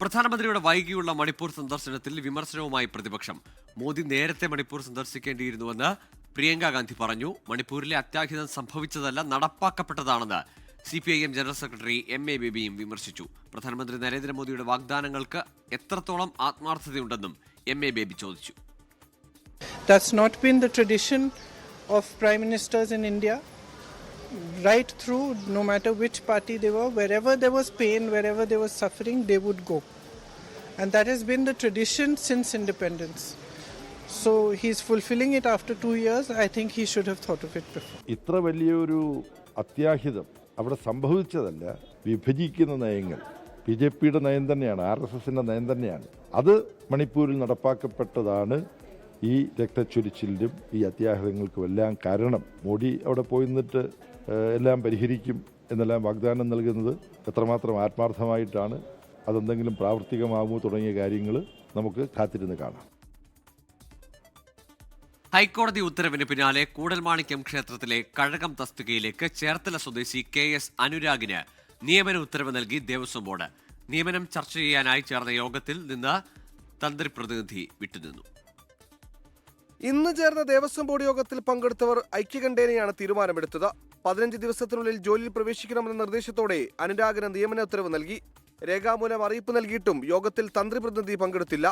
പ്രധാനമന്ത്രിയുടെ വൈകിയുള്ള മണിപ്പൂർ സന്ദർശനത്തിൽ വിമർശനവുമായി പ്രതിപക്ഷം. മോദി നേരത്തെ മണിപ്പൂർ സന്ദർശിക്കേണ്ടിയിരുന്നുവെന്ന് പ്രിയങ്ക ഗാന്ധി പറഞ്ഞു. മണിപ്പൂരിലെ അത്യാഹിതം സംഭവിച്ചതല്ല, നടപ്പാക്കപ്പെട്ടതാണെന്ന് CPIM ജനറൽ സെക്രട്ടറി MA ബേബിയും വിമർശിച്ചു. പ്രധാനമന്ത്രി നരേന്ദ്രമോദിയുടെ വാഗ്ദാനങ്ങൾക്ക് എത്രത്തോളം ആത്മാർത്ഥതയുണ്ടെന്നും MA ബേബി ചോദിച്ചു. That's not been the tradition of prime ministers in India. Right through, no matter which party they were, wherever there was pain, wherever there was suffering, they would go. And that has been the tradition since independence. So he's fulfilling it after 2 years. I think he should have thought of it before. ഇത്ര വലിയൊരു അത്യാഹിതം അവിടെ സംഭവിച്ചതല്ല, വിഭജിക്കുന്ന നയങ്ങൾ BJPയുടെ നയം തന്നെയാണ്, RSSന്റെ നയം തന്നെയാണ്. അത് മണിപ്പൂരിൽ നടപ്പാക്കപ്പെട്ടതാണ് ഈ രക്തച്ചൊരിച്ചിലിനും ഈ അത്യാഹിതങ്ങൾക്കും എല്ലാം കാരണം. മോഡി അവിടെ പോയി നിന്നിട്ട് എല്ലാം പരിഹരിക്കും എന്നെല്ലാം വാഗ്ദാനം നൽകുന്നത് എത്രമാത്രം ആത്മാർത്ഥമായിട്ടാണ്, അതെന്തെങ്കിലും പ്രാവർത്തികമാകുമോ തുടങ്ങിയ കാര്യങ്ങൾ നമുക്ക് കാത്തിരുന്ന് കാണാം. ഹൈക്കോടതി ഉത്തരവിന് പിന്നാലെ കൂടൽമാണിക്യം ക്ഷേത്രത്തിലെ കഴകം തസ്തികയിലേക്ക് ചേർത്തല സ്വദേശി KS അനുരാഗിന് നിയമന ഉത്തരവ് നൽകി ദേവസ്വം ബോർഡ്. നിയമനം ചർച്ച ചെയ്യാനായി ചേർന്ന യോഗത്തിൽ നിന്ന് തന്ത്രി പ്രതിനിധി വിട്ടുനിന്നു. ഇന്ന് ചേർന്ന ദേവസ്വം ബോർഡ് യോഗത്തിൽ പങ്കെടുത്തവർ ഐക്യകണ്ഠേനയാണ് തീരുമാനമെടുത്തത്. 15 ദിവസത്തിനുള്ളിൽ ജോലിയിൽ പ്രവേശിക്കണമെന്ന നിർദ്ദേശത്തോടെ അനുരാഗിന് നിയമന ഉത്തരവ് നൽകി. രേഖാമൂലം അറിയിപ്പ് നൽകിയിട്ടും യോഗത്തിൽ തന്ത്രി പ്രതിനിധി പങ്കെടുത്തില്ല.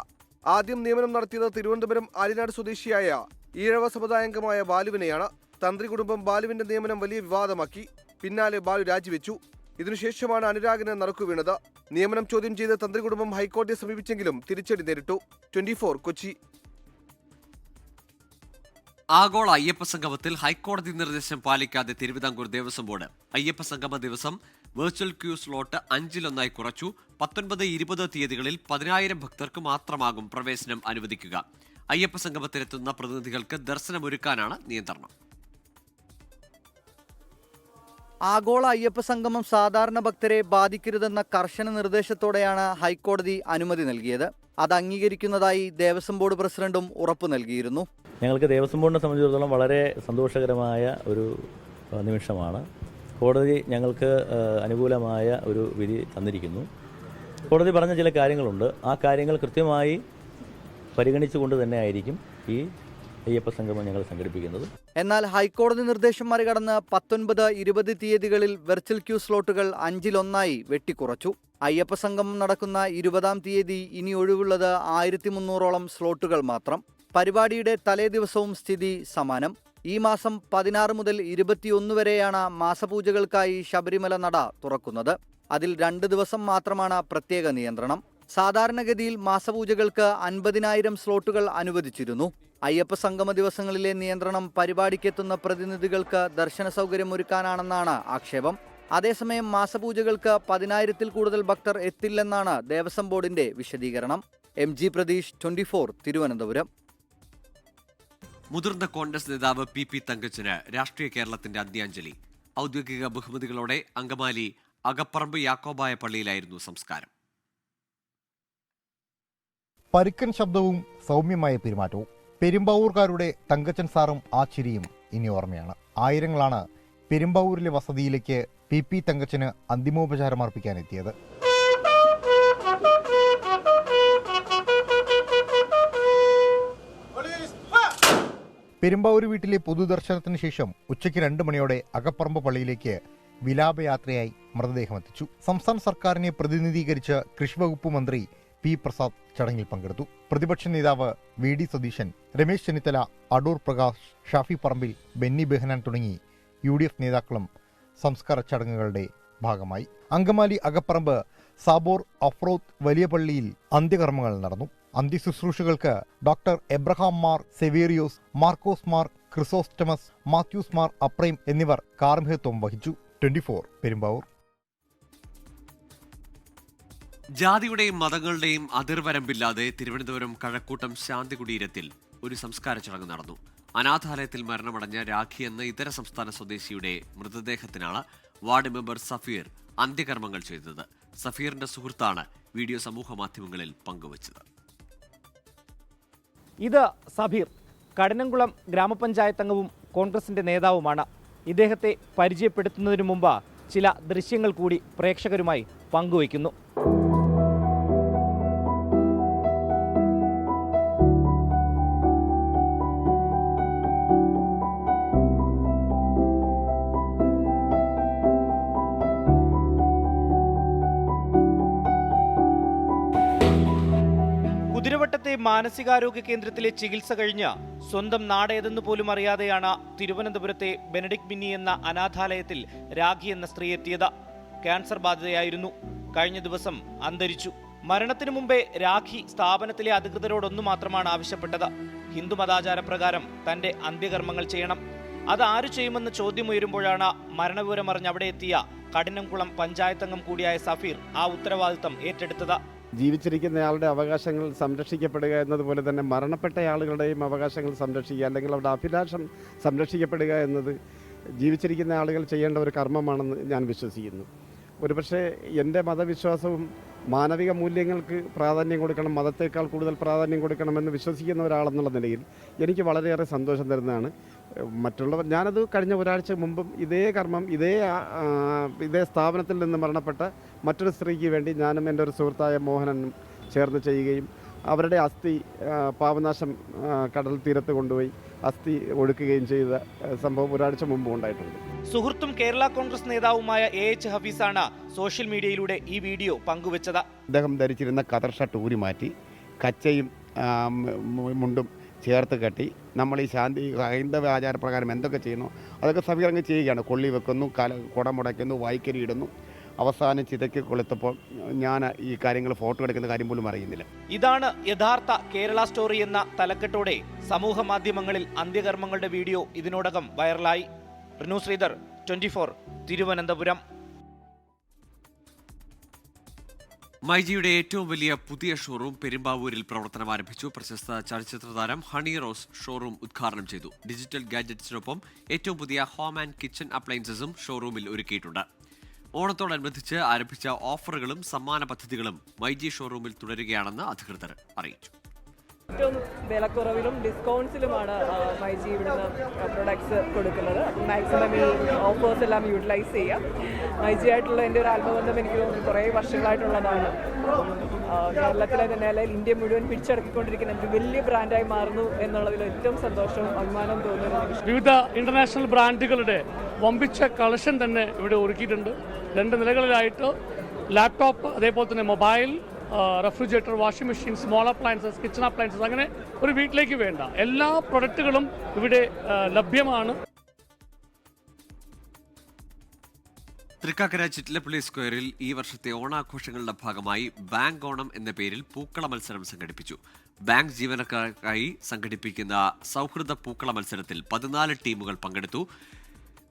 ആദ്യം നിയമനം നടത്തിയത് തിരുവനന്തപുരം ആലിനാട് സ്വദേശിയായ ഈഴവ സമുദായാംഗമായ ബാലുവിനെയാണ്. തന്ത്രി കുടുംബം ബാലുവിന്റെ നിയമനം വലിയ വിവാദമാക്കി. പിന്നാലെ ബാലു രാജിവെച്ചു. ഇതിനുശേഷമാണ് അനുരാഗിന് നറുക്കുവീണത്. നിയമനം ചോദ്യം ചെയ്ത് തന്ത്രി കുടുംബം ഹൈക്കോടതിയെ സമീപിച്ചെങ്കിലും തിരിച്ചടി നേരിട്ടു. 24 കൊച്ചി. ആഗോള അയ്യപ്പ സംഗമത്തിൽ ഹൈക്കോടതി നിർദ്ദേശം പാലിക്കാതെ തിരുവിതാംകൂർ ദേവസ്വം ബോർഡ്. അയ്യപ്പ സംഗമ ദിവസം വെർച്വൽ ക്യൂ സ്ലോട്ട് 5-1 കുറച്ചു. 19, 20 തീയതികളിൽ 10,000 ഭക്തർക്ക് മാത്രമാകും പ്രവേശനം അനുവദിക്കുക. അയ്യപ്പ സംഗമത്തിലെത്തുന്ന പ്രതിനിധികൾക്ക് ദർശനമൊരുക്കാനാണ് നിയന്ത്രണം. ആഗോള അയ്യപ്പ സംഗമം സാധാരണ ഭക്തരെ ബാധിക്കരുതെന്ന കർശന നിർദ്ദേശത്തോടെയാണ് ഹൈക്കോടതി അനുമതി നൽകിയത്. അത് അംഗീകരിക്കുന്നതായി ദേവസ്വം ബോർഡ് പ്രസിഡന്റും ഉറപ്പു നൽകിയിരുന്നു. ഞങ്ങൾക്ക് ദേവസ്വം ബോർഡിനെ സംബന്ധിച്ചിടത്തോളം വളരെ സന്തോഷകരമായ ഒരു നിമിഷമാണ്. കോടതി ഞങ്ങൾക്ക് അനുകൂലമായ ഒരു വിധി തന്നിരിക്കുന്നു. കോടതി പറഞ്ഞ ചില കാര്യങ്ങളുണ്ട്. ആ കാര്യങ്ങൾ കൃത്യമായി പരിഗണിച്ചുകൊണ്ട് തന്നെ ആയിരിക്കും ഈ അയ്യപ്പ സംഗമം ഞങ്ങൾ സംഘടിപ്പിക്കുന്നത്. എന്നാൽ ഹൈക്കോടതി നിർദ്ദേശം മറികടന്ന് 19, 20 തീയതികളിൽ വെർച്വൽ ക്യൂ സ്ലോട്ടുകൾ 5-1 വെട്ടിക്കുറച്ചു. അയ്യപ്പ സംഗമം നടക്കുന്ന 20-ാം തീയതി ഇനി ഒഴിവുള്ളത് 1300ഓളം സ്ലോട്ടുകൾ മാത്രം. പരിപാടിയുടെ തലേ ദിവസവും സ്ഥിതി സമാനം. ഈ മാസം 16 മുതൽ 21 വരെയാണ് മാസപൂജകൾക്കായി ശബരിമല നട തുറക്കുന്നത്. അതിൽ 2 ദിവസം മാത്രമാണ് പ്രത്യേക നിയന്ത്രണം. സാധാരണഗതിയിൽ മാസപൂജകൾക്ക് 50,000 സ്ലോട്ടുകൾ അനുവദിച്ചിരുന്നു. അയ്യപ്പ സംഗമ ദിവസങ്ങളിലെ നിയന്ത്രണം പരിപാടിക്കെത്തുന്ന പ്രതിനിധികൾക്ക് ദർശന സൗകര്യം ഒരുക്കാനാണെന്നാണ് ആക്ഷേപം. അതേസമയം മാസപൂജകൾക്ക് 10,000-ൽ കൂടുതൽ ഭക്തർ എത്തില്ലെന്നാണ് ദേവസ്വം ബോർഡിന്റെ വിശദീകരണം. MG പ്രതീഷ്, 24, തിരുവനന്തപുരം. മുതിർന്ന കോൺഗ്രസ് നേതാവ് PP തങ്കച്ചന് രാഷ്ട്രീയ കേരളത്തിന്റെ അന്ത്യാഞ്ജലി. ഔദ്യോഗിക ബഹുമതികളോടെ അങ്കമാലി അകപ്പറമ്പ് യാക്കോബായ പള്ളിയിലായിരുന്നു സംസ്കാരം. പരുക്കൻ ശബ്ദവും സൗമ്യമായ പെരുമാറ്റവും പെരുമ്പാവൂർക്കാരുടെ തങ്കച്ചൻ സാറും ആ ചിരിയും ഇനി ഓർമ്മയാണ്. ആയിരങ്ങളാണ് പെരുമ്പാവൂരിലെ വസതിയിലേക്ക് PP തങ്കച്ചന് അന്തിമോപചാരം അർപ്പിക്കാനെത്തിയത്. പെരുമ്പാവൂർ വീട്ടിലെ പൊതുദർശനത്തിന് ശേഷം ഉച്ചയ്ക്ക് 2 മണിയോടെ അകപ്പറമ്പ് പള്ളിയിലേക്ക് വിലാപയാത്രയായി മൃതദേഹം എത്തിച്ചു. സംസ്ഥാന സർക്കാരിനെ പ്രതിനിധീകരിച്ച് കൃഷി വകുപ്പ് മന്ത്രി P. പ്രസാദ് ചടങ്ങിൽ പങ്കെടുത്തു. പ്രതിപക്ഷ നേതാവ് VD സതീശൻ, രമേശ് ചെന്നിത്തല, അടൂർ പ്രകാശ്, ഷാഫി പറമ്പിൽ, ബെന്നി ബെഹനാൻ തുടങ്ങി UDF നേതാക്കളും സംസ്കാര ചടങ്ങുകളുടെ ഭാഗമായി. അങ്കമാലി അകപ്പറമ്പ് സാബോർ അഫ്രോത്ത് വലിയ പള്ളിയിൽ അന്ത്യകർമ്മങ്ങൾ നടന്നു. അന്ത്യശുശ്രൂഷകൾക്ക് ഡോക്ടർ എബ്രഹാം മാർ സെവേറിയോസ്, മാർക്കോസ് മാർ ക്രിസോസ്റ്റമസ്, മാത്യൂസ് മാർ അപ്രൈം എന്നിവർ കാർമ്മികത്വം വഹിച്ചു. 24 പെരുമ്പാവൂർ. ജാതിയുടെയും മതങ്ങളുടെയും അതിർവരമ്പില്ലാതെ തിരുവനന്തപുരം കഴക്കൂട്ടം ശാന്തി കുടീരത്തിൽ ഒരു സംസ്കാര ചടങ്ങ് നടന്നു. അനാഥാലയത്തിൽ മരണമടഞ്ഞ രാഖി എന്ന ഇതര സംസ്ഥാന സ്വദേശിയുടെ മൃതദേഹത്തിനാണ് വാർഡ് മെമ്പർ സഫീർ അന്ത്യകർമ്മങ്ങൾ ചെയ്തത്. സഫീറിന്റെ സുഹൃത്താണ് വീഡിയോ സമൂഹ മാധ്യമങ്ങളിൽ പങ്കുവച്ചത്. ഇത് സഫീർ കടനംകുളം ഗ്രാമപഞ്ചായത്ത് അംഗവും കോൺഗ്രസിന്റെ നേതാവുമാണ്. ഇദ്ദേഹത്തെ പരിചയപ്പെടുത്തുന്നതിനു മുമ്പ് ചില ദൃശ്യങ്ങൾ കൂടി പ്രേക്ഷകരുമായി പങ്കുവയ്ക്കുന്നു. കുതിരവട്ടത്തെ മാനസികാരോഗ്യ കേന്ദ്രത്തിലെ ചികിത്സ കഴിഞ്ഞ് സ്വന്തം നാടേതെന്ന് പോലും അറിയാതെയാണ് തിരുവനന്തപുരത്തെ ബെനഡിക്ട് മിന്നി എന്ന അനാഥാലയത്തിൽ രാഖി എന്ന സ്ത്രീ എത്തിയത്. ക്യാൻസർ ബാധിതയായിരുന്നു. കഴിഞ്ഞ ദിവസം അന്തരിച്ചു. മരണത്തിനു മുമ്പേ രാഖി സ്ഥാപനത്തിലെ അധികൃതരോടൊന്നു മാത്രമാണ് ആവശ്യപ്പെട്ടത്. ഹിന്ദു മതാചാരപ്രകാരം തന്റെ അന്ത്യകർമ്മങ്ങൾ ചെയ്യണം. അത് ആരു ചെയ്യുമെന്ന് ചോദ്യമുയരുമ്പോഴാണ് മരണവിവരമറിഞ്ഞ് അവിടെ എത്തിയ കഠിനംകുളം പഞ്ചായത്ത് അംഗം കൂടിയായ സഫീർ ആ ഉത്തരവാദിത്തം ഏറ്റെടുത്തത്. ജീവിച്ചിരിക്കുന്നയാളുടെ അവകാശങ്ങൾ സംരക്ഷിക്കപ്പെടുക എന്നതുപോലെ തന്നെ മരണപ്പെട്ട ആളുകളുടെയും അവകാശങ്ങൾ സംരക്ഷിക്കുക, അല്ലെങ്കിൽ അവരുടെ അഭിലാഷം സംരക്ഷിക്കപ്പെടുക എന്നത് ജീവിച്ചിരിക്കുന്ന ആളുകൾ ചെയ്യേണ്ട ഒരു കർമ്മമാണെന്ന് ഞാൻ വിശ്വസിക്കുന്നു. ഒരുപക്ഷെ എൻ്റെ മതവിശ്വാസവും മാനവിക മൂല്യങ്ങൾക്ക് പ്രാധാന്യം കൊടുക്കണം, മതത്തേക്കാൾ കൂടുതൽ പ്രാധാന്യം കൊടുക്കണമെന്ന് വിശ്വസിക്കുന്ന ഒരാളെന്നുള്ള നിലയിൽ എനിക്ക് വളരെയേറെ സന്തോഷം തരുന്നതാണ്. മറ്റുള്ളവർ, ഞാനത് കഴിഞ്ഞ ഒരാഴ്ച മുമ്പും ഇതേ കർമ്മം ഇതേ സ്ഥാപനത്തിൽ നിന്ന് മരണപ്പെട്ട മറ്റൊരു സ്ത്രീക്ക് വേണ്ടി ഞാനും എൻ്റെ ഒരു സുഹൃത്തായ മോഹനനും ചേർന്ന് ചെയ്യുകയും അവരുടെ അസ്ഥി പാപനാശം കടൽ തീരത്ത് കൊണ്ടുപോയി അസ്ഥി ഒഴുക്കുകയും ചെയ്ത സംഭവം ഒരാഴ്ച മുമ്പ് ഉണ്ടായിട്ടുണ്ട്. സുഹൃത്തും കേരള കോൺഗ്രസ് നേതാവുമായ AH ഹഫീസാണ് സോഷ്യൽ മീഡിയയിലൂടെ ഈ വീഡിയോ പങ്കുവച്ചത്. അദ്ദേഹം ധരിച്ചിരുന്ന കതർ ഷർട്ട് ഊരി മാറ്റി കച്ചയും മുണ്ടും ചേർത്ത് കെട്ടി നമ്മൾ ഈ ശാന്തി ഹൈന്ദവ ആചാരപ്രകാരം എന്തൊക്കെ ചെയ്യുന്നു അതൊക്കെ സഫീർ അങ്ങ് ചെയ്യുകയാണ്. കൊള്ളി വെക്കുന്നു, കുട മുടയ്ക്കുന്നു, വായ്ക്കരി ഇടുന്നു. അവസാനം ചിതയ്ക്ക് കൊളുത്തപ്പോൾ ഞാൻ ഈ കാര്യങ്ങൾ ഫോട്ടോ എടുക്കുന്ന കാര്യം പോലും അറിയുന്നില്ല. ഇതാണ് യഥാർത്ഥ കേരള സ്റ്റോറി എന്ന തലക്കെട്ടോടെ സമൂഹ മാധ്യമങ്ങളിൽ അന്ത്യകർമ്മങ്ങളുടെ വീഡിയോ ഇതിനോടകം വൈറലായി. റിനു ശ്രീധർ, 24, തിരുവനന്തപുരം. മൈജിയുടെ ഏറ്റവും വലിയ പുതിയ ഷോറൂം പെരുമ്പാവൂരിൽ പ്രവർത്തനം ആരംഭിച്ചു. പ്രശസ്ത ചലച്ചിത്ര താരം ഹണി റോസ് ഷോറൂം ഉദ്ഘാടനം ചെയ്തു. ഡിജിറ്റൽ ഗാഡ്ജറ്റ്സിനൊപ്പം ഏറ്റവും പുതിയ ഹോം ആൻഡ് കിച്ചൺ അപ്ലയൻസസും ഷോറൂമിൽ ഒരുക്കിയിട്ടുണ്ട്. ഓണത്തോടനുബന്ധിച്ച് ആരംഭിച്ച ഓഫറുകളും സമ്മാന പദ്ധതികളും മൈജി ഷോറൂമിൽ തുടരുകയാണെന്ന് അധികൃതർ അറിയിച്ചു. ഏറ്റവും വിലക്കുറവിലും ഡിസ്കൗണ്ട്സിലുമാണ് മൈജി ഇവിടുന്ന് പ്രൊഡക്ട്സ് കൊടുക്കുന്നത്. മാക്സിമം ഈ ഓഫേഴ്സ് എല്ലാം യൂട്ടിലൈസ് ചെയ്യാം. മൈജി ആയിട്ടുള്ള എൻ്റെ ഒരു ആത്മബന്ധം എനിക്ക് തോന്നുന്നു കുറേ വർഷങ്ങളായിട്ടുള്ളതാണ്. കേരളത്തിലെ തന്നെ അല്ലെങ്കിൽ ഇന്ത്യ മുഴുവൻ പിടിച്ചടക്കിക്കൊണ്ടിരിക്കുന്ന ഒരു വലിയ ബ്രാൻഡായി മാറുന്നു എന്നുള്ളതിൽ ഏറ്റവും സന്തോഷവും അഭിമാനവും തോന്നുന്നു. വിവിധ ഇന്റർനാഷണൽ ബ്രാൻഡുകളുടെ വമ്പിച്ച കളക്ഷൻ തന്നെ ഇവിടെ ഒരുക്കിയിട്ടുണ്ട്. 2 നിലകളിലായിട്ട് ലാപ്ടോപ്പ്, അതേപോലെ തന്നെ mobile, refrigerator, washing machine, small appliances, kitchen appliances, അങ്ങനെ ഒരു വീട്ടിലേക്ക് വേണ്ട എല്ലാ പ്രൊഡക്റ്റുകളും ഇവിടെ ലഭ്യമാണ്. തൃക്കാക്കര ചിറ്റിലപ്പള്ളി സ്ക്വയറിൽ ഈ വർഷത്തെ ഓണാഘോഷങ്ങളുടെ ഭാഗമായി ബാങ്ക് ഓണം എന്ന പേരിൽ പൂക്കള മത്സരം സംഘടിപ്പിച്ചു. ബാങ്ക് ജീവനക്കാർക്കായി സംഘടിപ്പിക്കുന്ന സൗഹൃദ പൂക്കള മത്സരത്തിൽ 14 ടീമുകൾ പങ്കെടുത്തു.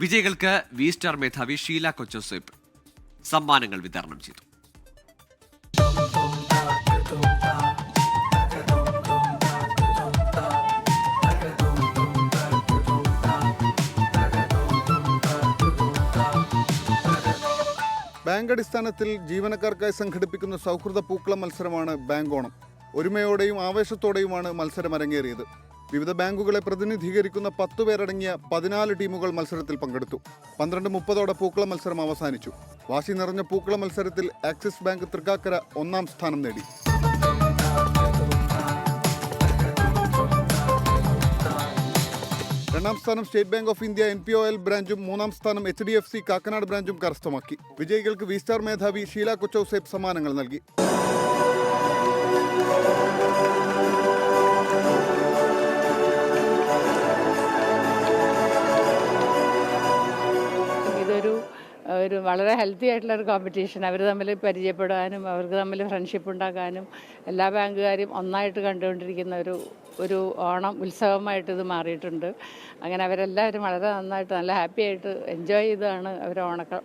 വിജയികൾക്ക് വി സ്റ്റാർ മേധാവി ഷീല കൊച്ചോസേപ്പ് സമ്മാനങ്ങൾ വിതരണം ചെയ്തു. ബാങ്ക് അടിസ്ഥാനത്തിൽ ജീവനക്കാർക്കായി സംഘടിപ്പിക്കുന്ന സൗഹൃദ പൂക്കള മത്സരമാണ് ബാങ്ക് ഓണം. ഒരുമയോടെയും ആവേശത്തോടെയുമാണ് മത്സരം അരങ്ങേറിയത്. വിവിധ ബാങ്കുകളെ പ്രതിനിധീകരിക്കുന്ന 10 പേരടങ്ങിയ 14 ടീമുകൾ മത്സരത്തിൽ പങ്കെടുത്തു. 12:30 പൂക്കള മത്സരം അവസാനിച്ചു. വാശി നിറഞ്ഞ പൂക്കള മത്സരത്തിൽ ആക്സിസ് ബാങ്ക് തൃക്കാക്കര 1ാം സ്ഥാനം നേടി. രണ്ടാം സ്ഥാനം state bank of India NPOL ബ്രാഞ്ചും 3ാം സ്ഥാനം HDFC കാക്കനാട് ബ്രാഞ്ചും കരസ്ഥമാക്കി. വിജയികൾക്ക് വി സ്റ്റാർ മേധാവി ഷീല കൊച്ചോസേപ്പ് സമ്മാനങ്ങൾ നൽകി. ഒരു വളരെ ഹെൽത്തി ആയിട്ടുള്ള ഒരു കോമ്പറ്റീഷൻ. അവർ തമ്മിൽ പരിചയപ്പെടാനും അവർക്ക് തമ്മിൽ ഫ്രണ്ട്ഷിപ്പ് ഉണ്ടാക്കാനും എല്ലാ ബാങ്കുകാരും ഒന്നായിട്ട് കണ്ടുകൊണ്ടിരിക്കുന്ന ഒരു ഓണം ഉത്സവമായിട്ട് ഇത് മാറിയിട്ടുണ്ട്. അങ്ങനെ അവരെല്ലാവരും വളരെ നന്നായിട്ട് നല്ല ഹാപ്പി ആയിട്ട് എൻജോയ് ചെയ്താണ് അവർ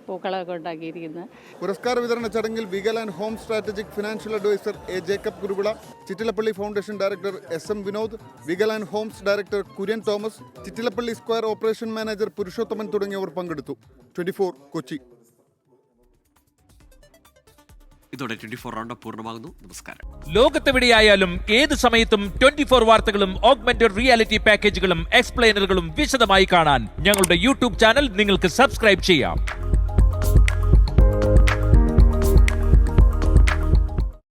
പൂക്കളൊക്കെ ഉണ്ടാക്കിയിരിക്കുന്നത്. പുരസ്കാര വിതരണ ചടങ്ങിൽ Vigal and home strategic financial adviser A. Jacob Kuruvilla, Chittilappilly foundation director SM Vinod, Vigal and homes director Kurian Thomas, Chittilappilly square operation manager Purushothaman തുടങ്ങിയവർ പങ്കെടുത്തു. 24 കൊച്ചി. ഇതോടെ 24 റൗണ്ട് പൂർണ്ണമാകുന്നു. നമസ്കാരം. ലോകത്തെവിടെയായാലും ഏത് സമയത്തും 24 വാർത്തകളും ഓഗ്മെന്റഡ് റിയാലിറ്റി പാക്കേജുകളും എക്സ്പ്ലെയിനറുകളും വിശദമായി കാണാൻ ഞങ്ങളുടെ യൂട്യൂബ് ചാനൽ നിങ്ങൾക്ക് സബ്സ്ക്രൈബ് ചെയ്യാം.